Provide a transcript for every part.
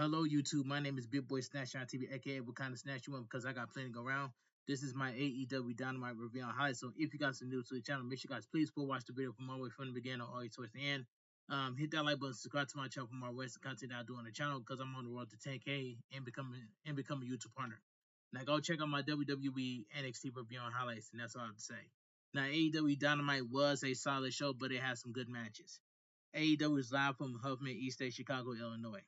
Hello, YouTube. My name is Big Boy Snatch on TV, aka what kind of snatch you want because I got plenty to go around. This is my AEW Dynamite review on High. So if you guys are new to the channel, make sure you guys please go watch the video from all the way from the beginning all the way towards the end. Hit that like button, subscribe to my channel for more ways content that I do on the channel because I'm on the road to 10K and become a YouTube partner. Now go check out my WWE NXT review on highlights, and that's all I have to say. Now AEW Dynamite was a solid show, but it had some good matches. AEW is live from Huffman East State, Chicago, Illinois.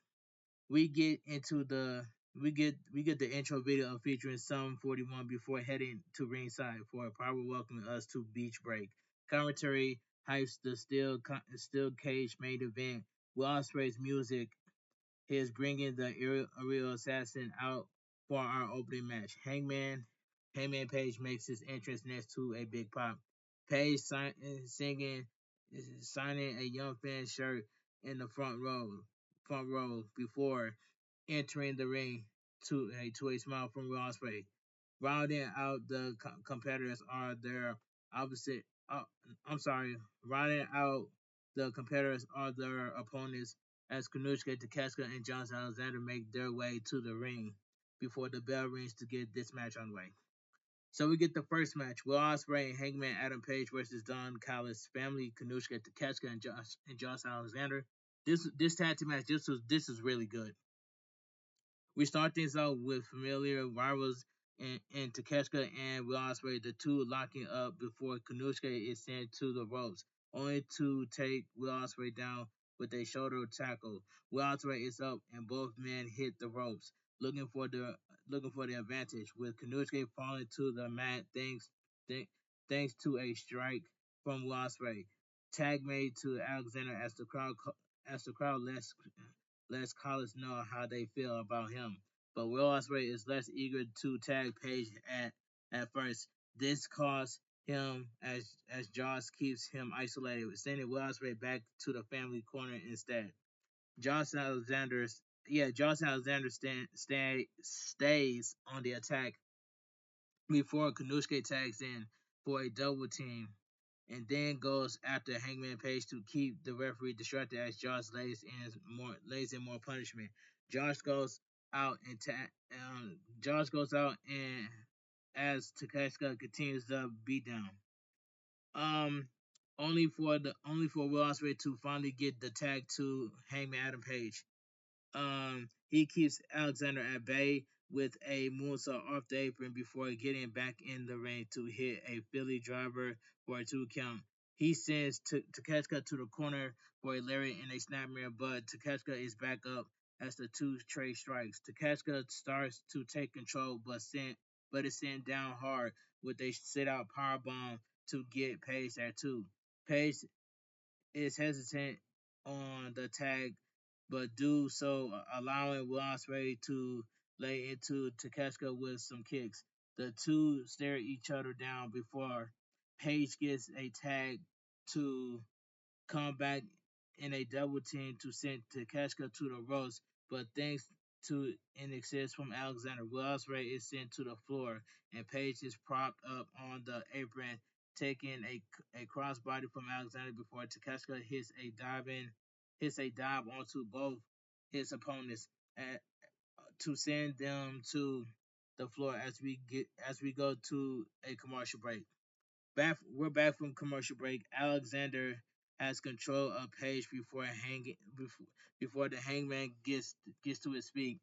We get into the we get the intro video featuring Sum 41 before heading to ringside for a proper welcoming us to Beach Break. Commentary hypes the steel cage main event. Will Ospreay's music is bringing the aerial assassin out for our opening match. Hangman Page makes his entrance next to a big pop. Page singing, signing a young fan shirt in the front row before entering the ring to a smile from Will Ospreay. Rounding out the competitors are their opposite. I'm sorry. Rounding out the competitors are their opponents as Kanushka, Takeshka, and Johnson Alexander make their way to the ring before the bell rings to get this match on the way. So we get the first match: Will Ospreay and Hangman Adam Page versus Don Callis family, Kanushka, Takeshka, and Johnson Alexander. This tag team match, this was really good. We start things out with familiar rivals in Takeshka and Will Ospreay, the two locking up before Kanushka is sent to the ropes, only to take Will Ospreay down with a shoulder tackle. Will Ospreay is up and both men hit the ropes, looking for the advantage, with Kanushka falling to the mat thanks to a strike from Will Ospreay. Tag made to Alexander as the crowd lets Collins know how they feel about him. But Will Ospreay is less eager to tag Page at first. This costs him as Josh keeps him isolated, sending Will Ospreay back to the family corner instead. Josh Alexander, Josh Alexander stays on the attack before Kanushka tags in for a double team and then goes after Hangman Page to keep the referee distracted as Josh lays in more punishment. Josh goes out and Josh goes out and as Takeshita continues the beatdown. Um, only for Will Ospreay to finally get the tag to Hangman Adam Page. He keeps Alexander at bay with a moonsault off the apron before getting back in the ring to hit a Philly driver for a 2 count. He sends Takeshka to the corner for a lariat and a snapmare, but Takeshka is back up as the two trade strikes. Takeshka starts to take control, but is sent down hard with a sit-out powerbomb to get Page there too. Page is hesitant on the tag, but do so allowing Will Ospreay to lay into Takeshka with some kicks. The two stare each other down before Page gets a tag to come back in a double team to send Takeshka to the ropes, but thanks to an assist from Alexander, Will Ospreay is sent to the floor, and Page is propped up on the apron, taking a crossbody from Alexander before Takeshka hits a dive onto both his opponents to send them to the floor as we go to a commercial break. We're back from commercial break. Alexander has control of Page before the hangman gets to his feet.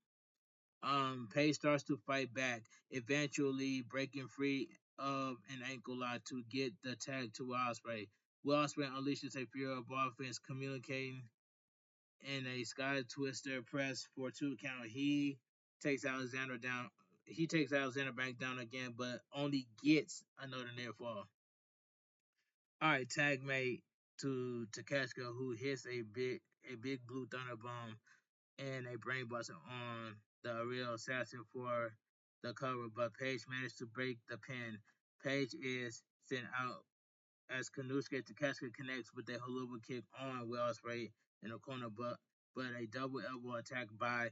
Page starts to fight back, eventually breaking free of an ankle lock to get the tag to Ospreay. Will Ospreay unleashes a fury of offense, communicating in a sky twister press for 2 count. Takes Alexander down. He takes Alexander back down again, but only gets another near fall. All right, tag mate to Takeshka, who hits a big blue thunder bomb and a brainbuster on the real assassin for the cover, but Page managed to break the pin. Page is sent out as Kanushka Takeshka connects with a haluva kick on Will Ospreay in the corner, but a double elbow attack by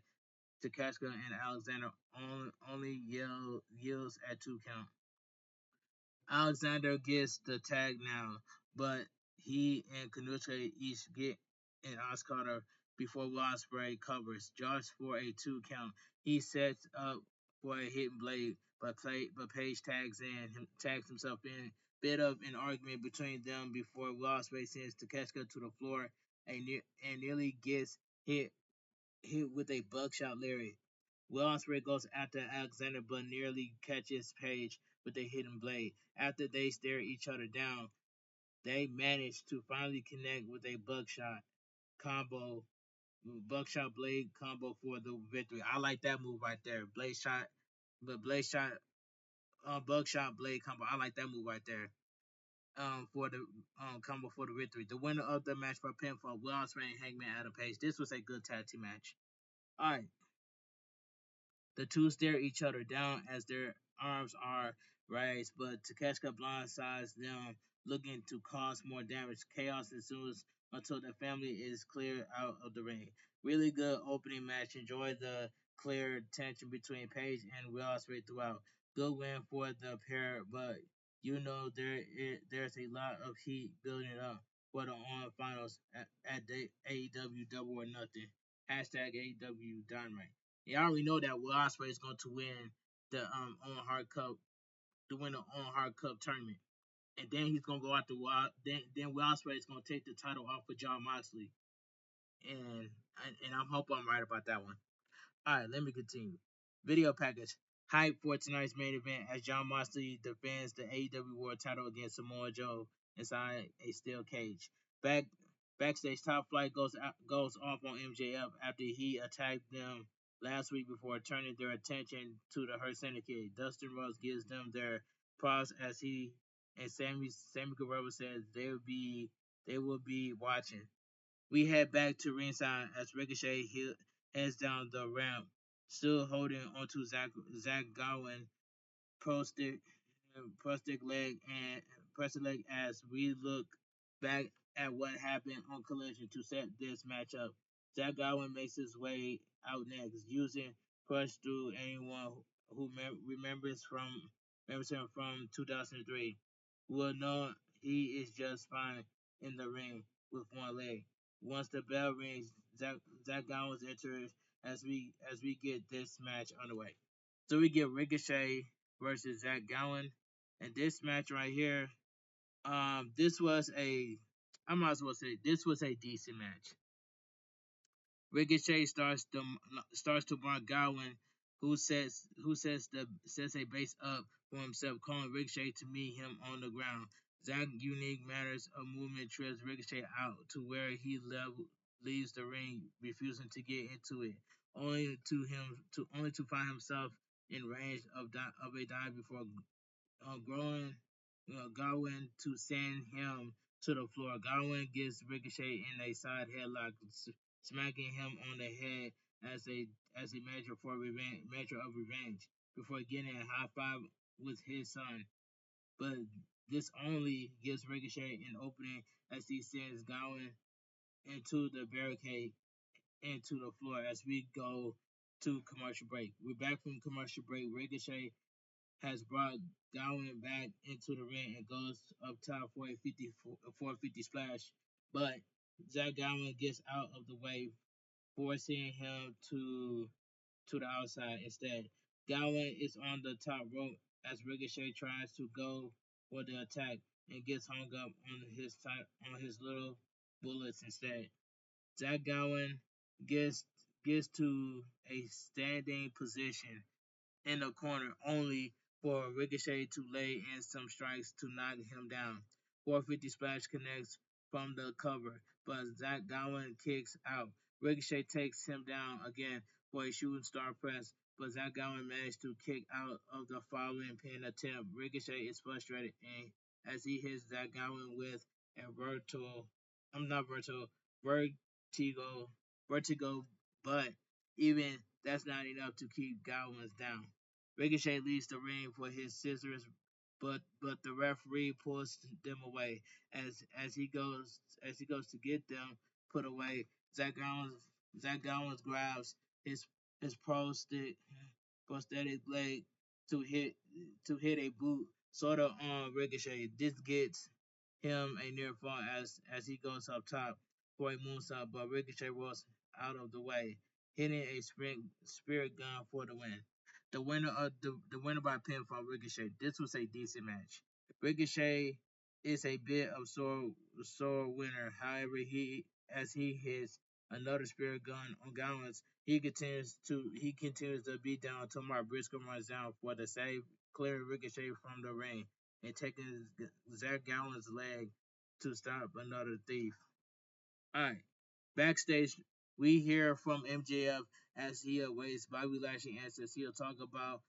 Takeshka and Alexander only yields at 2 count. Alexander gets the tag now, but he and Kanushka each get an Oscar before Will Ospreay covers, just for a 2 count. He sets up for a hidden blade, but Page tags himself in. Bit of an argument between them before Will Ospreay sends Takeshita to the floor and nearly gets hit with a buckshot lariat. Will Ospreay goes after Alexander but nearly catches Page with a hidden blade. After they stare each other down, they manage to finally connect with a combo, buckshot blade combo for the victory. I like that move right there. Blade shot, buckshot blade combo. I like that move right there. For the combo for the victory. The winner of the match for pinfall, Will Ospreay and Hangman Adam Page. This was a good tag team match. All right, the two stare each other down as their arms are raised, but Takeshita blindsides them, looking to cause more damage. Chaos ensues until the family is cleared out of the ring. Really good opening match. Enjoy the clear tension between Paige and Will Ospreay throughout. Good win for the pair, but you know there's a lot of heat building up for the on finals at the AEW Double or Nothing. Hashtag AEW Dynamite. You already know that Will Ospreay is going to win the Owen Hart Cup, to win the Owen Hart Cup tournament, and then he's gonna go out to then Will Ospreay is gonna take the title off of John Moxley, and I'm hoping I'm right about that one. All right, let me continue. Video package. Hype for tonight's main event as John Moxley defends the AEW World Title against Samoa Joe inside a steel cage. Back Backstage, Top Flight goes off on MJF after he attacked them last week before turning their attention to the Hurt Syndicate. Dustin Rhodes gives them their props as he and Sammy Guevara says they will be watching. We head back to ringside as Ricochet heads down the ramp, still holding onto Zach Gowen prosthetic prosthetic leg and prosthetic leg as we look back at what happened on Collision to set this match up. Zach Gowen makes his way out next, using Crush through anyone who remembers him from 2003 will know he is just fine in the ring with one leg. Once the bell rings, Zach Gowen enters as we get this match underway. So we get Ricochet versus Zach Gowen, and this match right here, this was a, I might as well say this was a decent match. Ricochet starts to mark Gowen, who sets a base up for himself, calling Ricochet to meet him on the ground. Zach unique matters of movement trips Ricochet out to where he leaves the ring, refusing to get into it, only to find himself in range of a dive before growing Gowen to send him to the floor. Gowen gets Ricochet in a side headlock, smacking him on the head as a measure of revenge before getting a high five with his son. But this only gives Ricochet an opening as he sends Gowen into the barricade into the floor as we go to commercial break. We're back from commercial break. Ricochet has brought Gowen back into the ring and goes up top for a 450 splash. But Zach Gowen gets out of the way, forcing him to the outside instead. Gowen is on the top rope as Ricochet tries to go for the attack and gets hung up on his little bullets instead. Zach Gowen gets to a standing position in the corner only for Ricochet to lay in some strikes to knock him down. 450 splash connects from the cover, but Zach Gowen kicks out. Ricochet takes him down again for a shooting star press, but Zach Gowen managed to kick out of the following pin attempt. Ricochet is frustrated and as he hits Zach Gowen with a I'm not vertigo, vertigo, vertigo, but even that's not enough to keep Gowan's down. Ricochet leaves the ring for his scissors, but the referee pulls them away as he goes to get them put away. Zach Gowan's grabs his his prosthetic leg to hit a boot sort of on Ricochet. This gets him a near fall as he goes up top for a moonsault, but Ricochet out of the way, hitting a spirit gun for the win. The winner by pinfall Ricochet. This was a decent match. Ricochet is a bit of sore winner. However, he hits another spirit gun on Gallons, he continues to beat down until Mark Briscoe runs down for the save, clearing Ricochet from the ring and taking Zach Gallon's leg to stop another thief. All right. Backstage, we hear from MJF as he awaits Bobby Lashley answers. How talk about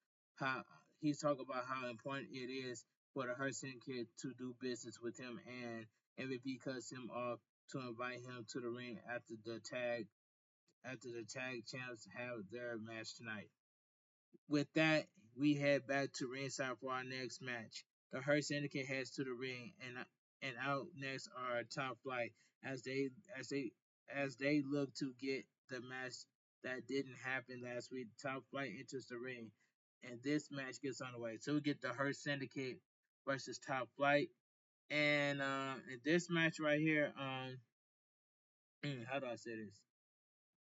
how important it is for the Hurt Syndicate to do business with him, and MVP cuts him off to invite him to the ring after the tag champs have their match tonight. With that, we head back to ringside for our next match. The Hurt Syndicate heads to the ring, and out next are Top Flight as they look to get the match that didn't happen last week. Top Flight enters the ring, and this match gets underway. So we get the Hurt Syndicate versus Top Flight, and in this match right here, how do I say this?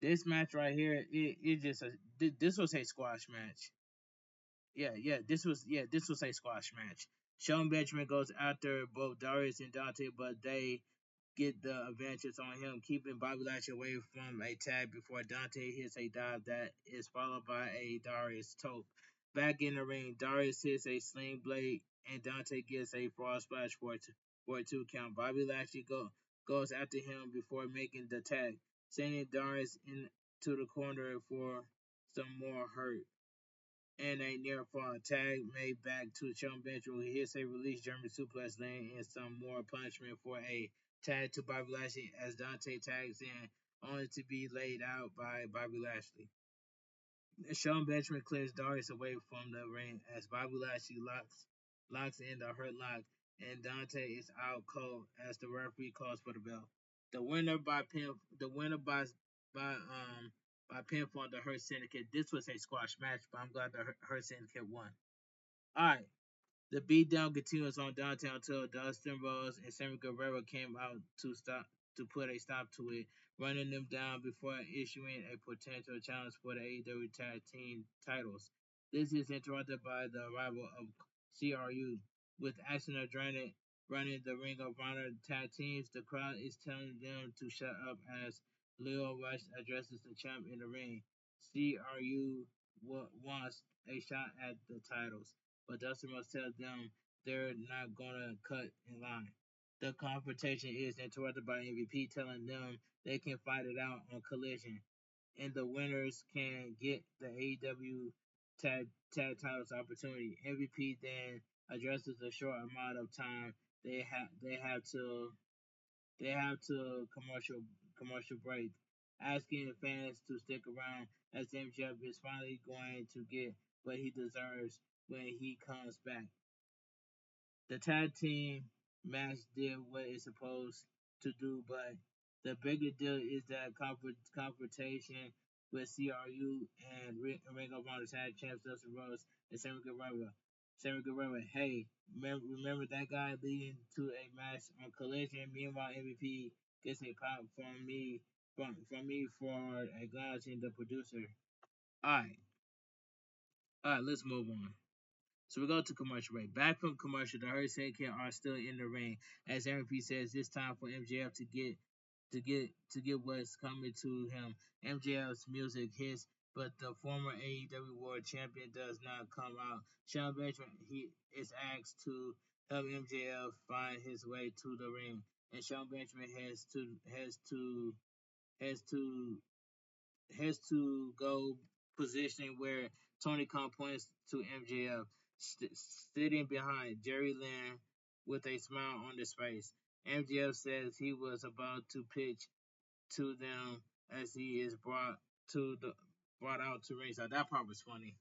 This match right here, this was a squash match. This was a squash match. Sean Benjamin goes after both Darius and Dante, but they get the advantage on him, keeping Bobby Lashley away from a tag before Dante hits a dive that is followed by a Darius tope. Back in the ring, Darius hits a sling blade and Dante gets a frog splash for a two count. Bobby Lashley goes after him before making the tag, sending Darius into the corner for some more hurt and a near fall tag made back to Sean Benjamin, who hits a release German suplex lane and some more punishment for a tag to Bobby Lashley as Dante tags in, only to be laid out by Bobby Lashley. Sean Benjamin clears Darius away from the ring as Bobby Lashley locks in the hurt lock, and Dante is out cold as the referee calls for the bell. The winner by pinfall the Hurt Syndicate. This was a squash match, but I'm glad the Hurt Syndicate won. All right. The beatdown continues on Downtown until Dustin Rhodes and Sammy Guevara came out to put a stop to it, running them down before issuing a potential challenge for the AEW Tag Team titles. This is interrupted by the arrival of CRU, with Action Adrenaline running the Ring of Honor tag teams. The crowd is telling them to shut up as Leo Rush addresses the champ in the ring. CRU wants a shot at the titles, but Dustin must tell them they're not gonna cut in line. The confrontation is interrupted by MVP telling them they can fight it out on Collision, and the winners can get the AEW tag titles opportunity. MVP then addresses the short amount of time they have to commercial break, asking the fans to stick around as MJF is finally going to get what he deserves when he comes back. The tag team match did what it's supposed to do, but the bigger deal is that confrontation with CRU and Ring of Honor tag champs Dustin Rhodes and Sammy Guevara. Sammy Guevara, hey, remember that guy leading to a match on Collision? Meanwhile, MVP gets a pop from me for acknowledging the producer. All right, let's move on. So we go to commercial break. Back from commercial, the Hurt Syndicate are still in the ring. As MVP says, it's time for MJF to get what's coming to him. MJF's music hits, but the former AEW World Champion does not come out. Sean Benjamin he is asked to help MJF find his way to the ring, and Sean Benjamin has to has to go positioning where Tony Khan points to MJF, sitting behind Jerry Lynn with a smile on his face. MJF says he was about to pitch to them as he is brought out to ringside. That part was funny.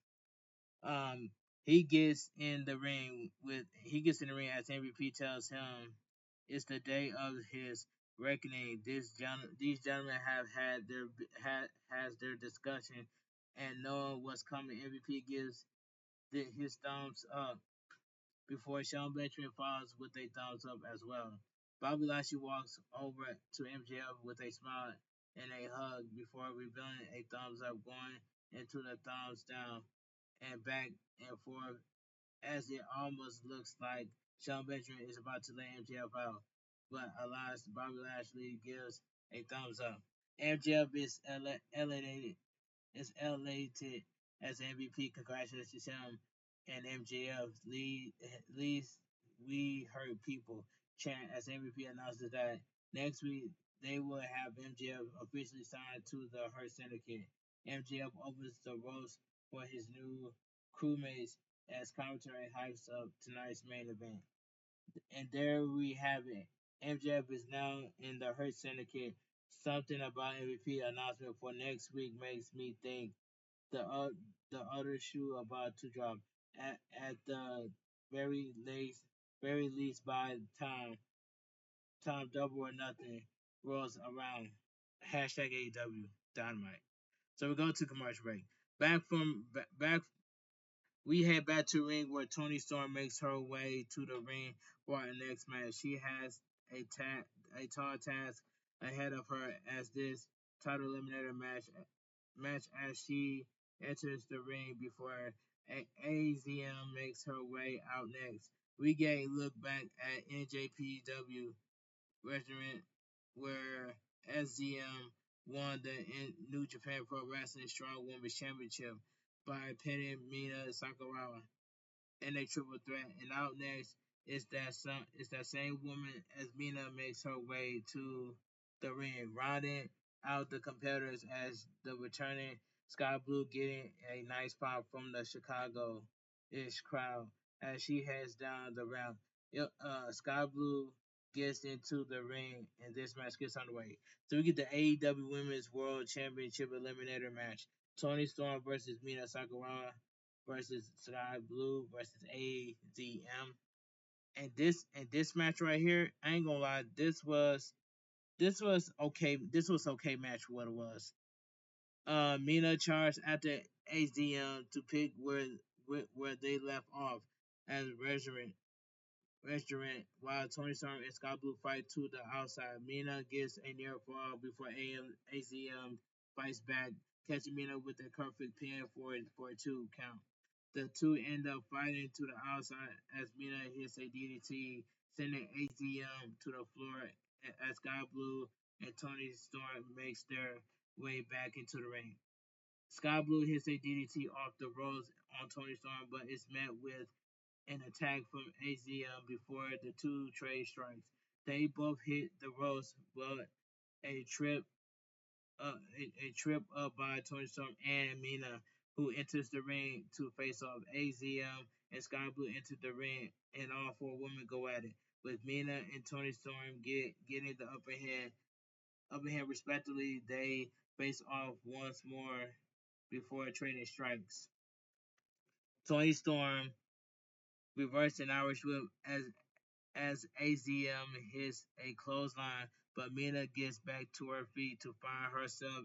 Um, he gets in the ring as MVP tells him it's the day of his reckoning. These gentlemen have has their discussion and knowing what's coming. MVP gives his thumbs up before Sean Benjamin follows with a thumbs up as well. Bobby Lashley walks over to MJF with a smile and a hug before revealing a thumbs up going into the thumbs down and back and forth as it almost looks like Shelton Benjamin is about to let MJF out, but alas, Bobby Lashley gives a thumbs up. MJF is elated as MVP. Congratulations to him and MJF. Least we heard people chant as MVP announces that next week they will have MJF officially signed to the Hurt Syndicate. MJF opens the ropes for his new crewmates as commentary hypes up tonight's main event. And there we have it. MJF is now in the Hurt Syndicate. Something about MVP announcement for next week makes me think the uh, the other shoe about to drop at the very least by the time double or nothing rolls around. Hashtag AEW Dynamite. So we go to commercial break. Back we head back to ring where Toni Storm makes her way to the ring for our next match. She has a tall task ahead of her as this title eliminator match as she enters the ring before AZM makes her way out next. We get a look back at NJPW Regiment where SZM won the New Japan Pro Wrestling Strong Women's Championship by pinning Mina Sakuraba in a triple threat. And out next is that same woman as Mina makes her way to the ring, rounding out the competitors as the returning Sky Blue getting a nice pop from the Chicago-ish crowd as she heads down the ramp. Sky Blue gets into the ring and this match gets underway. So we get the AEW Women's World Championship Eliminator match. Toni Storm versus Mina Sakuraba versus Sky Blue versus AZM. And this match right here, I ain't gonna lie, this was okay. This was okay match for what it was. Mina charged after AZM to pick where they left off as restaurant while Tony Storm and Scott Blue fight to the outside. Mina gets a near fall before AZM fights back, catching Mina with a perfect pin for a 2 count. The two end up fighting to the outside as Mina hits a DDT, sending AZM to the floor as Sky Blue and Tony Storm makes their way back into the ring. Sky Blue hits a DDT off the ropes on Tony Storm, but is met with an attack from AZM before the two trade strikes. They both hit the ropes, but a trip a trip up by Tony Storm and Mina, who enters the ring to face off. AZM and Sky Blue enter the ring, and all four women go at it, with Mina and Tony Storm getting the upper hand respectively. They face off once more before trading strikes. Tony Storm reversed an Irish whip as AZM hits a clothesline, but Mina gets back to her feet to find herself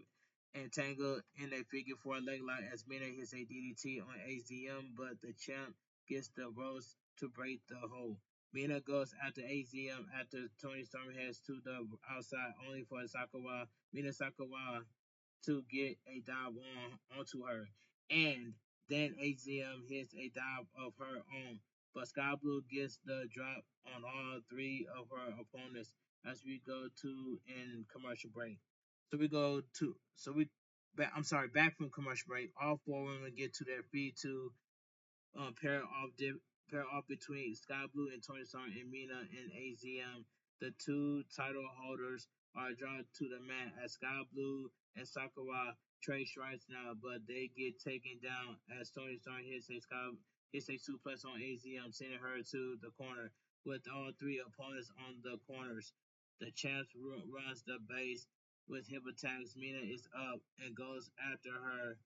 entangled in a figure four leg lock as Mina hits a DDT on AZM, but the champ gets the ropes to break the hold. Mina goes after AZM after Tony Storm heads to the outside, only for Mina Sakuraba to get a dive onto her. And then AZM hits a dive of her own, but Sky Blue gets the drop on all three of her opponents as we go to in commercial break. So we go to so we back from commercial break. All four women get to their feet to pair off between Sky Blue and Tony Storm and Mina and AZM. The two title holders are drawn to the mat as Sky Blue and Sakura trade strikes now, but they get taken down as Tony Storm hits a suplex on AZM, sending her to the corner with all three opponents on the corners. The champ runs the base with hip attacks. Mina is up and goes after her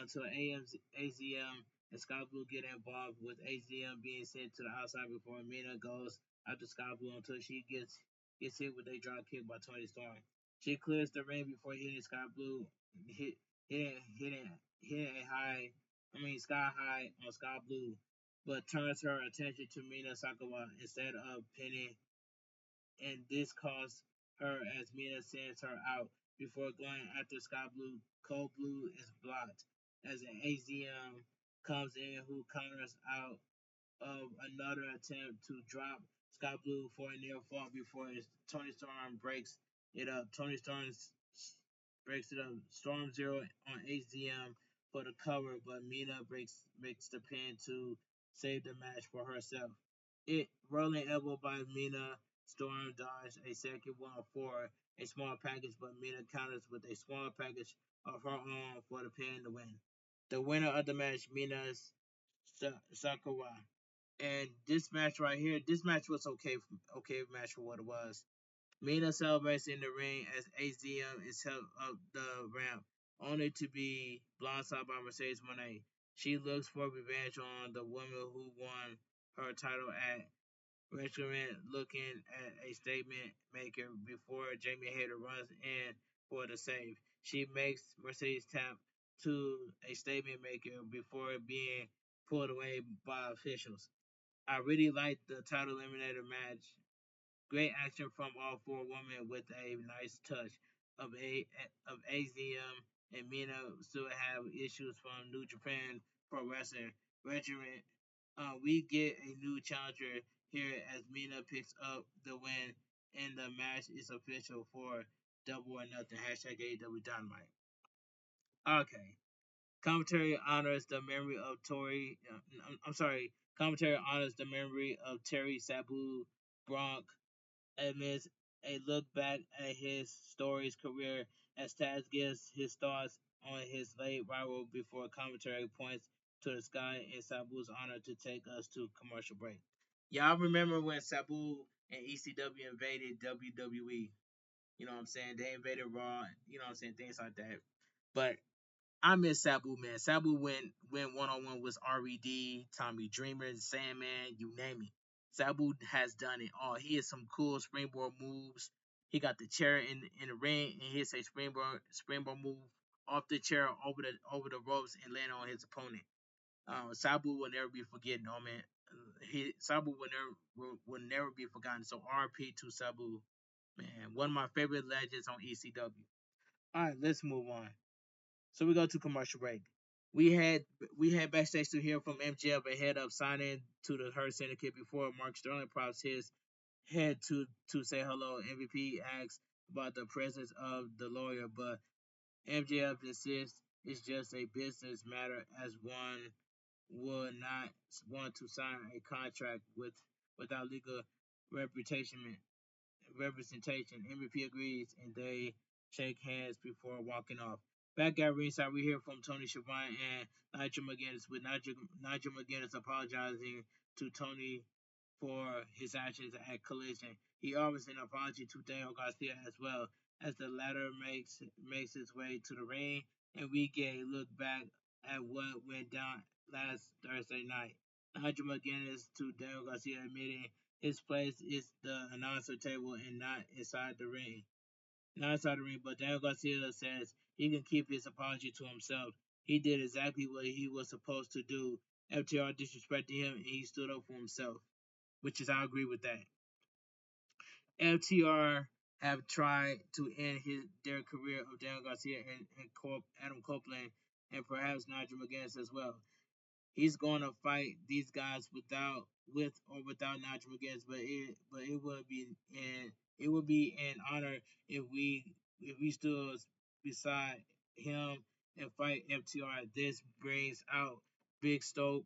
until AZM and Sky Blue get involved, with AZM being sent to the outside before Mina goes after Sky Blue until she gets hit with a drop kick by Tony Storm. She clears the ring before hitting Sky Blue, hitting a sky high on Sky Blue, but turns her attention to Mina Sakuraba instead of pinning, and this costs her as Mina sends her out. before going after Sky Blue. Cold Blue is blocked as an AZM comes in who counters out of another attempt to drop Sky Blue for a near fall before Tony Storm breaks it up. Tony Storm breaks it up. Storm Zero on HDM for the cover, but Mina makes the pin to save the match for herself. It rolling elbow by Mina. Storm dodged a second one for a small package, but Mina counters with a small package of her own for the pin to win. The winner of the match, Mina's Sakura. And this match right here, this match was okay match for what it was. Mina celebrates in the ring as AZM is held up the ramp, only to be blindsided by Mercedes Moné. She looks for revenge on the woman who won her title at Regiment, looking at a statement maker before Jamie Hayter runs in for the save. She makes Mercedes tap to a statement maker before being pulled away by officials. I really liked the title eliminator match. Great action from all four women with a nice touch of AZM and Mina still have issues from New Japan Pro Wrestling Regiment. We get a new challenger here as Mina picks up the win and the match is official for Double or Nothing. Hashtag AEW Dynamite. Okay. Commentary honors the memory of Tori. I'm sorry. Commentary honors the memory of Terry Sabu Bronk amidst a look back at his story's career as Taz gives his thoughts on his late rival before commentary points to the sky in Sabu's honor to take us to commercial break. Y'all remember when Sabu and ECW invaded WWE? You know what I'm saying? They invaded Raw, you know what I'm saying? Things like that. But I miss Sabu, man. Sabu went one on one with RED, Tommy Dreamer, Sandman, you name it. Sabu has done it all. He has some cool springboard moves. He got the chair in the ring and he hits a springboard move off the chair over the ropes and land on his opponent. Sabu will never be forgotten, no man. Sabu will never be forgotten. So RP to Sabu, man. One of my favorite legends on ECW. All right, let's move on. So we go to commercial break. We had we had backstage to hear from MJF ahead of signing to the Hurt Syndicate before Mark Sterling props his head to say hello. MVP asks about the presence of the lawyer, but MJF insists it's just a business matter as one would not want to sign a contract without legal reputation representation. MVP agrees and they shake hands before walking off. Back at ringside, we hear from Tony Schiavone and Nigel McGuinness, with Nigel McGuinness apologizing to Tony for his actions at Collision. He offers an apology to Daniel Garcia as well, as the latter makes his way to the ring, and we get a look back at what went down last Thursday night. Nigel McGuinness to Daniel Garcia admitting his place is the announcer table and not inside the ring. Not inside the ring, but Daniel Garcia says he can keep his apology to himself. He did exactly what he was supposed to do. FTR disrespected him and he stood up for himself, which is I agree with that. FTR have tried to end their career of Daniel Garcia and Adam Copeland and perhaps Nigel McGuinness as well. He's going to fight these guys with or without Nigel McGuinness, but it would be an honor if we stood beside him and fight FTR. This brings out Big Stoke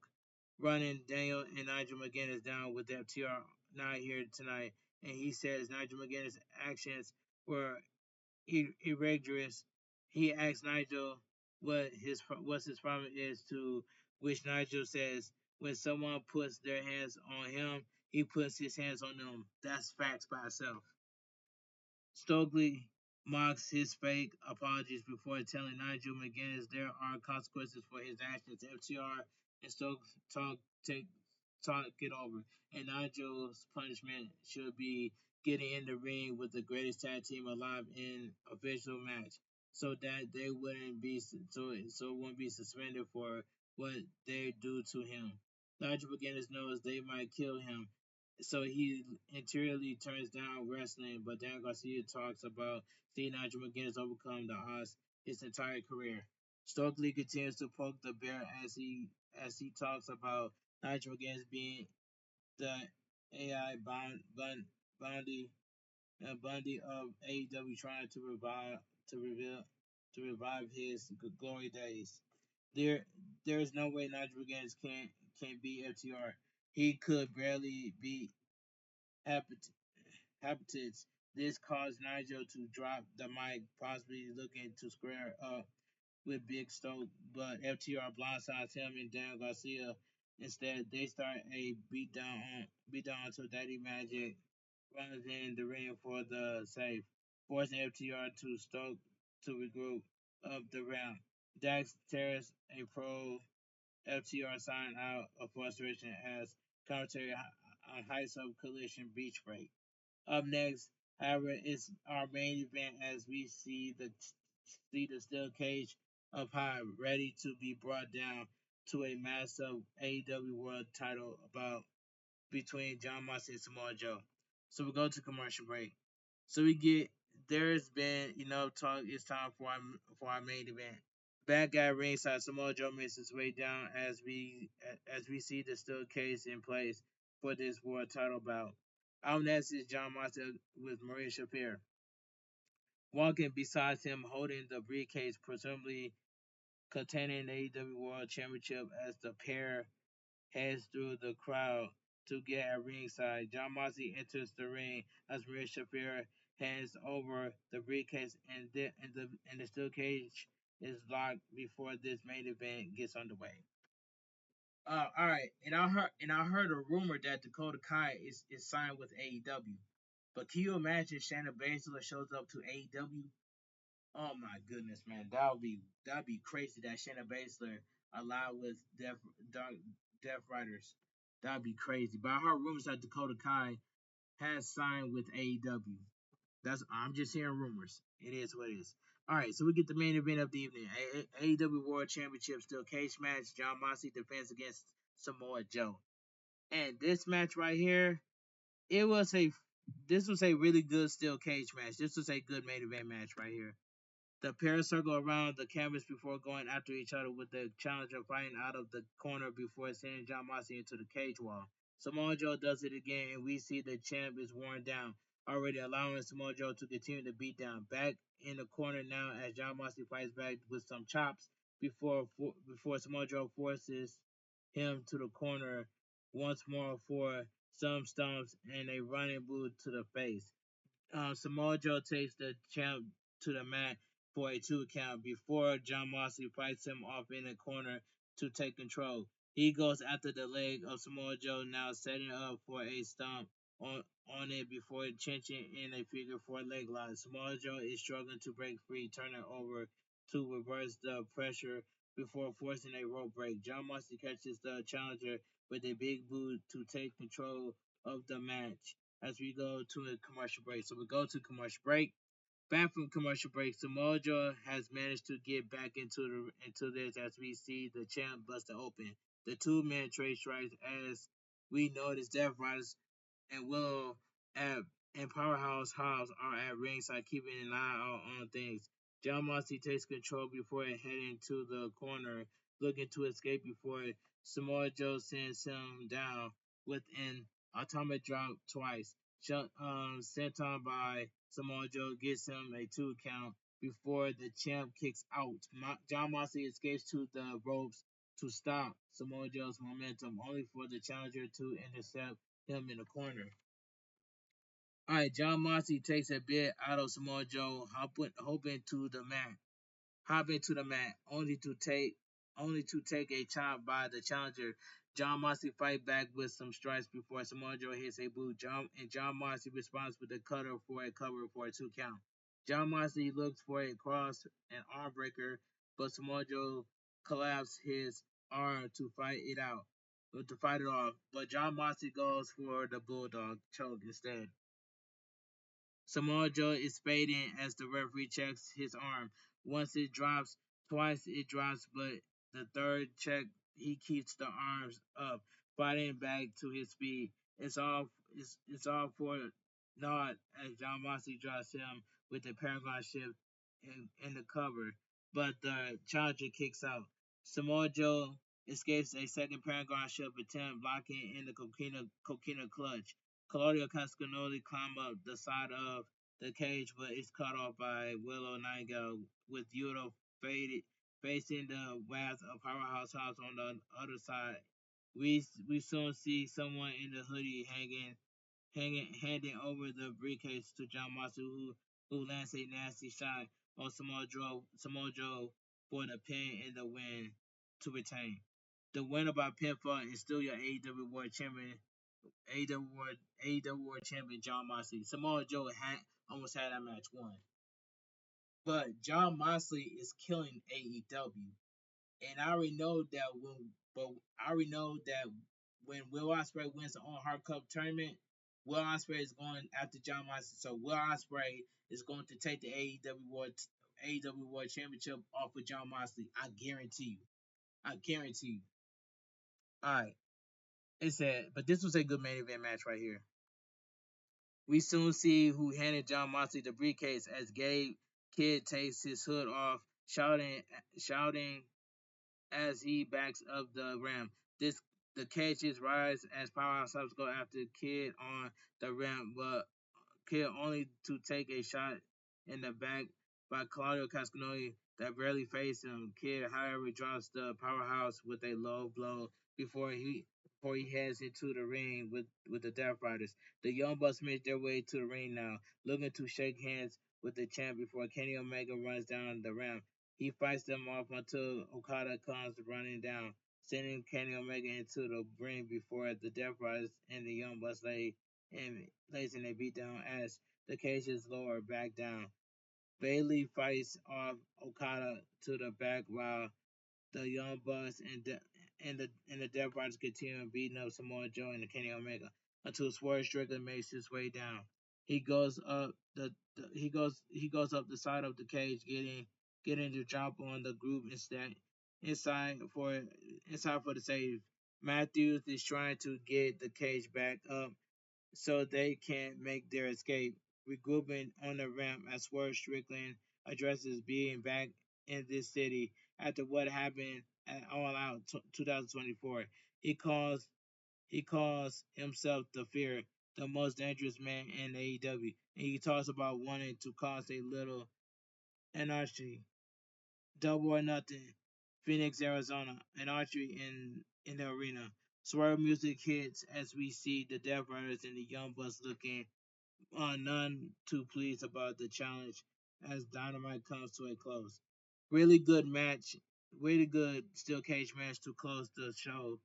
running Daniel and Nigel McGuinness down with FTR not here tonight, and he says Nigel McGuinness' actions were irregulars. He asks Nigel what his problem is, to which Nigel says when someone puts their hands on him, he puts his hands on them. That's facts by itself. Stokely mocks his fake apologies before telling Nigel McGuinness there are consequences for his actions. FTR and Stokes take talk it over, and Nigel's punishment should be getting in the ring with the greatest tag team alive in official match, so that they wouldn't be wouldn't be suspended for what they do to him. Nigel McGuinness knows they might kill him. So he interiorly turns down wrestling, but Dan Garcia talks about seeing Nigel McGuinness overcome the odds his entire career. Stokely continues to poke the bear as he talks about Nigel McGuinness being the AI Bundy Bundy of AEW trying to reveal to revive his glory days. There there is no way Nigel McGuinness can beat FTR. He could barely beat Habitats. This caused Nigel to drop the mic, possibly looking to square up with Big Stoke, but FTR blindsides him and Dan Garcia. Instead, they start a beatdown until Daddy Magic runs in the ring for the save, forcing FTR to Stoke to regroup up the ramp. Dax tears a pro FTR sign out of frustration as commentary on Heights of Collision Beach Break. Up next, however, is our main event as we see the steel cage of High ready to be brought down to a massive AEW World Title bout between John Moxley and Samoa Joe. So we go to commercial break. So we get there's been enough talk. It's time for our main event. Bad guy ringside. Samoa Joe makes his way down as we see the steel case in place for this world title bout. Out next is John Moxley with Maria Shafir. Walking beside him, holding the briefcase, presumably containing the AEW World Championship, as the pair heads through the crowd to get at ringside. John Moxley enters the ring as Maria Shafir hands over the briefcase, and the steel cage is locked before this main event gets underway. All right, and I heard a rumor that Dakota Kai is signed with AEW. But can you imagine Shayna Baszler shows up to AEW? Oh my goodness, man, that would be crazy that Shayna Baszler aligned with Death Riders. That'd be crazy. But I heard rumors that Dakota Kai has signed with AEW. I'm just hearing rumors. It is what it is. All right, so we get the main event of the evening: AEW World Championship Steel Cage match. John Moxley defends against Samoa Joe, and this match right here, it was a this was a really good steel cage match. This was a good main event match right here. The pair circle around the canvas before going after each other, with the challenger fighting out of the corner before sending John Moxley into the cage wall. Samoa Joe does it again, and we see the champ is worn down, already allowing Samoa Joe to continue to beat down. Back in the corner now as John Moxley fights back with some chops before Samoa Joe forces him to the corner once more for some stomps and a running boot to the face. Samoa Joe takes the champ to the mat for a 2 count before John Moxley fights him off in the corner to take control. He goes after the leg of Samoa Joe, now setting up for a stomp on, on it before clinching in a figure four leg lock. Samoa Joe is struggling to break free, turning over to reverse the pressure before forcing a rope break. John Moxley catches the challenger with a big boot to take control of the match as we go to a commercial break. So we go to commercial break. Back from commercial break, Samoa Joe has managed to get back into this as we see the champ bust open. The two-man trade strikes as we notice Death Riders and Willow at and Powerhouse Hobbs are at ringside, keeping an eye out on things. John Moxley takes control before heading to the corner, looking to escape before Samoa Joe sends him down with an atomic drop twice. Sent on by Samoa Joe gets him a 2 count before the champ kicks out. John Moxley escapes to the ropes to stop Samoa Joe's momentum, only for the challenger to intercept him in the corner. All right, John Moxley takes a bit out of Samoa Joe, hopping to the mat, only to take a chop by the challenger. John Moxley fight back with some strikes before Samoa Joe hits a boot. John Moxley responds with a cutter for a cover for a 2 count. John Moxley looks for a cross and arm breaker, but Samoa Joe collapses his arm to fight it off. But John Moxley goes for the bulldog choke instead. Samoa Joe is fading as the referee checks his arm. Once it drops, twice it drops, but the third check he keeps the arms up, fighting back to his speed. it's all for naught as John Moxley drops him with the Paragon shift in the cover, but the challenger kicks out. Samoa Joe escapes a second Paragon shift attempt, blocking in the Coquina clutch. Claudio Castagnoli climb up the side of the cage, but is cut off by Willow Nightingale with Yuto faded, facing the wrath of Powerhouse House on the other side. We soon see someone in the hoodie handing over the briefcase to John Moxley, who lands a nasty shot on Samoa Joe for the pin and the win to retain. The winner by pinfall is still your AEW World Champion, AEW World Champion John Moxley. Samoa Joe almost had that match won, but John Moxley is killing AEW. And I already know that when Will Ospreay wins the Owen Hart Cup tournament, Will Ospreay is going after John Moxley. So Will Ospreay is going to take the AEW World Championship off of John Moxley. I guarantee you. I guarantee you. All right. But this was a good main event match right here. We soon see who handed John Moxley the briefcase as Gabe Kidd takes his hood off, shouting as he backs up the ramp. The cages rise as Powerhouse Subs go after Kid on the ramp, but Kid only to take a shot in the back by Claudio Castagnoli that barely faced him. Kid, however, drops the Powerhouse with a low blow before he heads into the ring with the Death Riders. The Young Bucks make their way to the ring now, looking to shake hands with the champ before Kenny Omega runs down the ramp. He fights them off until Okada comes running down, sending Kenny Omega into the ring before the Death Riders and the Young Bucks lays in a beatdown as the cage is lowered back down. Bailey fights off Okada to the back while the Young Bucks and the Death Riders continue beating up Samoa Joe and Kenny Omega until Swerve Strickland makes his way down. He goes up he goes up the side of the cage, getting the drop on the group inside for inside for the save. Matthews is trying to get the cage back up so they can make their escape. Regrouping on the ramp as Swerve Strickland addresses being back in this city after what happened at All Out 2024. He calls he calls himself the Fear, the most dangerous man in AEW, and he talks about wanting to cause a little anarchy. Double or Nothing, Phoenix, Arizona, an archery in the arena. Swerve music hits as we see the Death Riders and the Young Bucks looking none too pleased about the challenge as Dynamite comes to a close. Really good match, really good steel cage match to close the show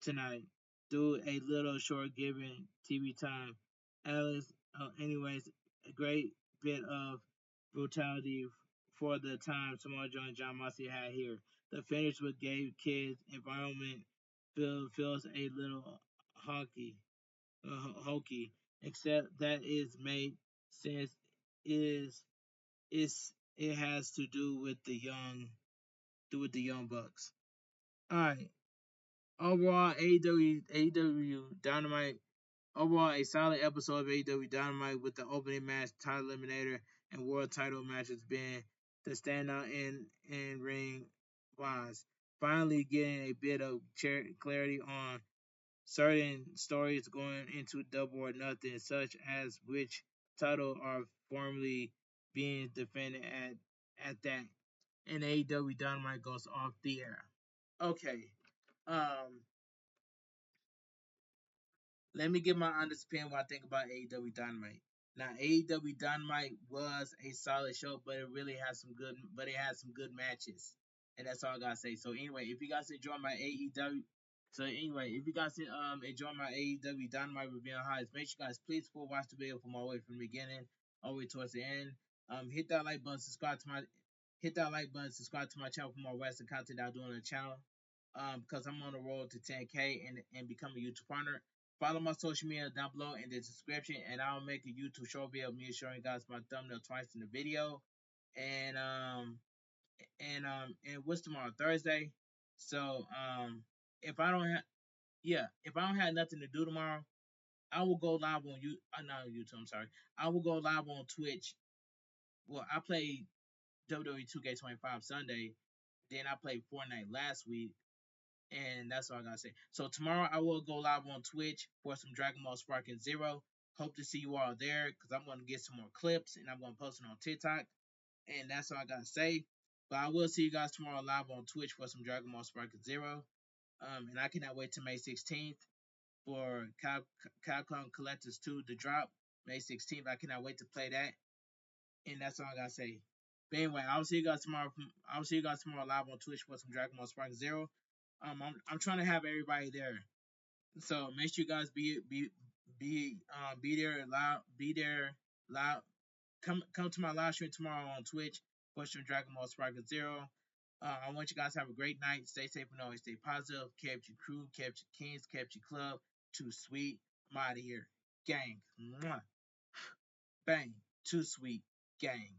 tonight. Do a little short given TV time. Alice, anyways, a great bit of brutality for the time Samoa Joe and John Moxley had here. The finish with Gabe Kidd's environment feels a little honky hokey, except that is made sense is it has to do with the young bucks. All right. Overall, AEW Dynamite. Overall, a solid episode of AEW Dynamite with the opening match, title eliminator, and world title matches being the standout in ring wise. Finally, getting a bit of clarity on certain stories going into Double or Nothing, such as which title are formally being defended at that, and AEW Dynamite goes off the air. Okay, um, let me give my honest opinion what I think about AEW Dynamite. Now, AEW Dynamite was a solid show, but it had some good matches, and that's all I gotta say. So anyway, if you guys enjoy my AEW, if you guys enjoy my AEW Dynamite review on highs, make sure you guys please full watch the video from all the way from the beginning all the way towards the end. Hit that like button, subscribe to my channel for more wrestling content that I do on the channel. Because I'm on the road to 10K and become a YouTube partner. Follow my social media down below in the description, and I'll make a YouTube short video of me showing you guys my thumbnail twice in the video. And and what's tomorrow? Thursday. So if I don't have nothing to do tomorrow, I will go live on you. Not on YouTube. I'm sorry. I will go live on Twitch. Well, I played WWE 2K25 Sunday. Then I played Fortnite last week, and that's all I gotta say. So tomorrow I will go live on Twitch for some Dragon Ball Sparking Zero. Hope to see you all there because I'm gonna get some more clips and I'm gonna post it on TikTok. And that's all I gotta say. But I will see you guys tomorrow live on Twitch for some Dragon Ball Sparking Zero. And I cannot wait to May 16th for Capcom Collectors 2 to drop May 16th. I cannot wait to play that. And that's all I gotta say. But anyway, I'll see you guys tomorrow. I'll see you guys tomorrow live on Twitch for some Dragon Ball Spark Zero. I'm trying to have everybody there, so make sure you guys be there loud, be there loud. Come to my live stream tomorrow on Twitch for some Dragon Ball Spark Zero. I want you guys to have a great night. Stay safe and always stay positive. Kept your crew, kept your kings, kept your club. Too sweet. I'm out of here, gang. Mwah. Bang. Too sweet, gang.